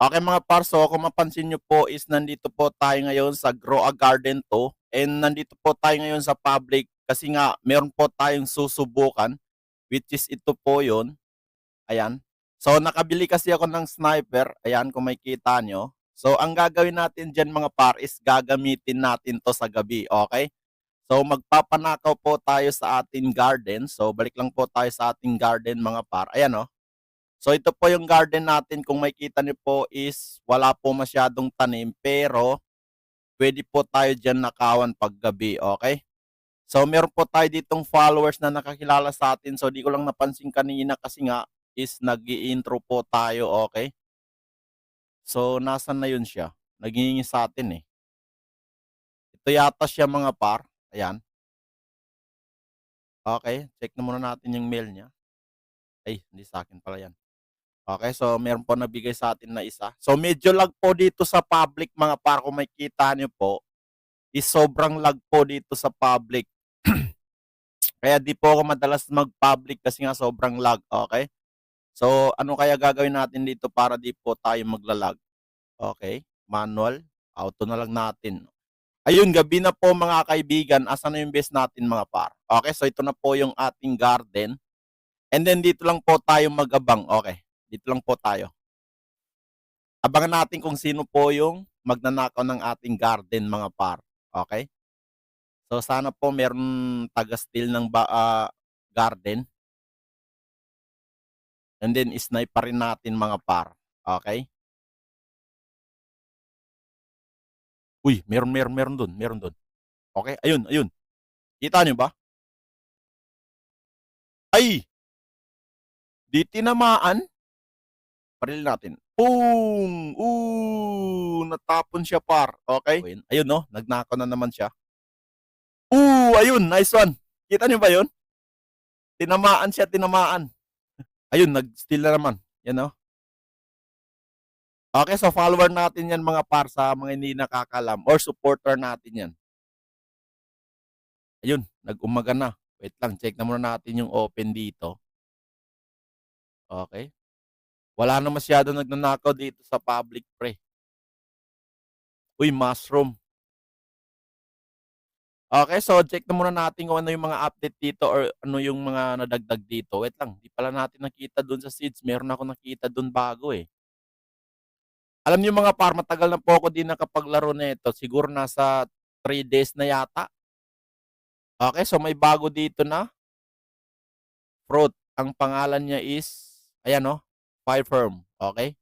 Okay mga par, so kung mapansin nyo po is nandito po tayo ngayon sa Grow a Garden 2 and nandito po tayo ngayon sa public kasi nga meron po tayong susubukan which is ito po yon. Ayan. So nakabili kasi ako ng sniper. Ayan kung makita nyo. So ang gagawin natin dyan mga par is gagamitin natin to sa gabi. Okay? So magpapanakaw po tayo sa ating garden. So balik lang po tayo sa ating garden mga par. Ayan o. So ito po yung garden natin. Kung makita niyo po is wala po masyadong tanim pero pwede po tayo dyan nakawan pag gabi. Okay? So meron po tayo ditong followers na nakakilala sa atin. So di ko lang napansin kanina kasi nga is nag-i-intro po tayo. Okay? So nasan na yun siya? Naghihingi sa atin eh. Ito yata siya mga par. Ayan. Okay, check na muna natin yung mail niya. Ay, hindi sa akin pala yan. Okay, so meron po nabigay sa atin na isa. So medyo lag po dito sa public mga par, kung makikita niyo po, is sobrang lag po dito sa public. Kaya di po ako madalas mag-public kasi nga sobrang lag, okay? So ano kaya gagawin natin dito para di po tayo maglalag? Okay, manual, auto na lang natin. Ayun, gabi na po mga kaibigan, asan na yung base natin mga par? Okay, so ito na po yung ating garden. And then dito lang po tayo mag-abang, okay? Dito lang po tayo. Abangan natin kung sino po yung magnanakaw ng ating garden mga par. Okay? So sana po meron taga-steal ng garden. And then sniper rin natin mga par. Okay? Uy, meron dun. Okay? Ayun. Kita nyo ba? Ay! Di tinamaan. Paril natin. Boom! Natapon siya par. Okay? Ayun no, nagnakaw na naman siya. Ayun, nice one. Kita niyo ba yun? Tinamaan siya. Ayun, nag-steal na naman. Yan o. Okay, so follower natin yan mga par, sa mga hindi nakakalam, or supporter natin yan. Ayun, nag-umaga na. Wait lang, check na muna natin yung open dito. Okay. Wala na masyado nagnanakaw dito sa public pre. Uy, mushroom. Okay, so check na muna natin kung ano yung mga update dito or ano yung mga nadagdag dito. Wait lang, di pala natin nakita dun sa seeds. Meron ako nakita dun bago eh. Alam niyo mga par, matagal na po ako din nakapaglaro nito. Siguro nasa 3 days na yata. Okay, so may bago dito na fruit. Ang pangalan niya is, ayan o, Fire Firm. Okay?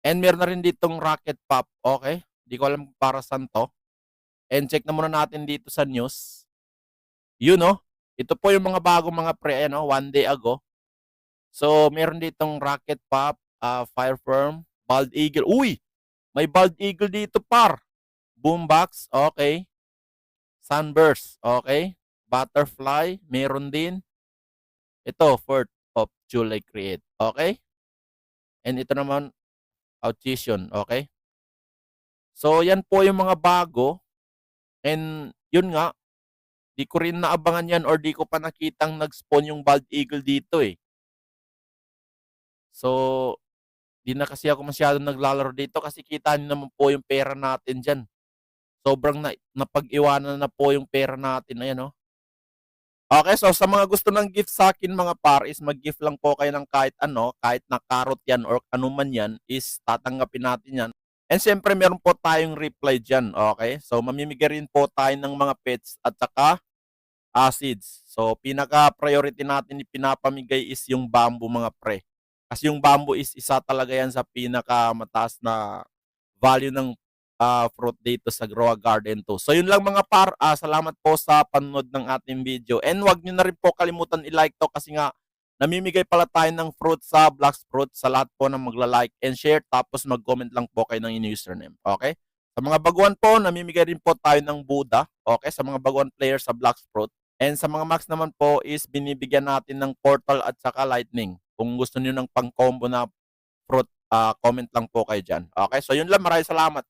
And meron na rin ditong Rocket Pop. Okay? Di ko alam para saan to. And check na muna natin dito sa news. Yun o. Ito po yung mga bagong mga pre, ayan o, 1 day ago. So, meron ditong Rocket Pop, Fire Firm, Bald Eagle. Uy! May Bald Eagle dito par. Boombox. Okay. Sunburst. Okay. Butterfly. Meron din. Ito, 4th of July create. Okay? And ito naman, Audition. Okay? So, yan po yung mga bago. And yun nga, di ko rin naabangan yan or di ko pa nakitang nag-spawn yung Bald Eagle dito eh. So, di na kasi ako masyado naglalaro dito kasi kita niyo naman po yung pera natin dyan. Sobrang napag-iwanan na po yung pera natin. Ayan o. Okay, so sa mga gusto ng gift sa akin mga par is mag-gift lang po kayo ng kahit ano, kahit na carrot yan or ano man yan is tatanggapin natin yan. And siyempre meron po tayong reply dyan, okay? So mamimigay rin po tayo ng mga pets at saka acids. So pinaka-priority natin pinapamigay is yung bamboo mga pre. Kasi yung bamboo is isa talaga yan sa pinaka-mataas na value ng fruit dito sa Grow a Garden 2. So yun lang mga par, salamat po sa panonood ng ating video. And wag niyo na rin po kalimutan i-like to kasi nga namimigay pala tayo ng fruit sa Blocks Fruit sa lahat po ng magla-like and share, tapos mag-comment lang po kayo ng username. Okay? Sa mga baguhan po, namimigay rin po tayo ng Buddha. Okay? Sa mga baguhan players sa Blocks Fruit. And sa mga max naman po is binibigyan natin ng Portal at saka Lightning. Kung gusto niyo ng pang-combo na fruit, comment lang po kayo dyan. Okay? So yun lang, maraming salamat.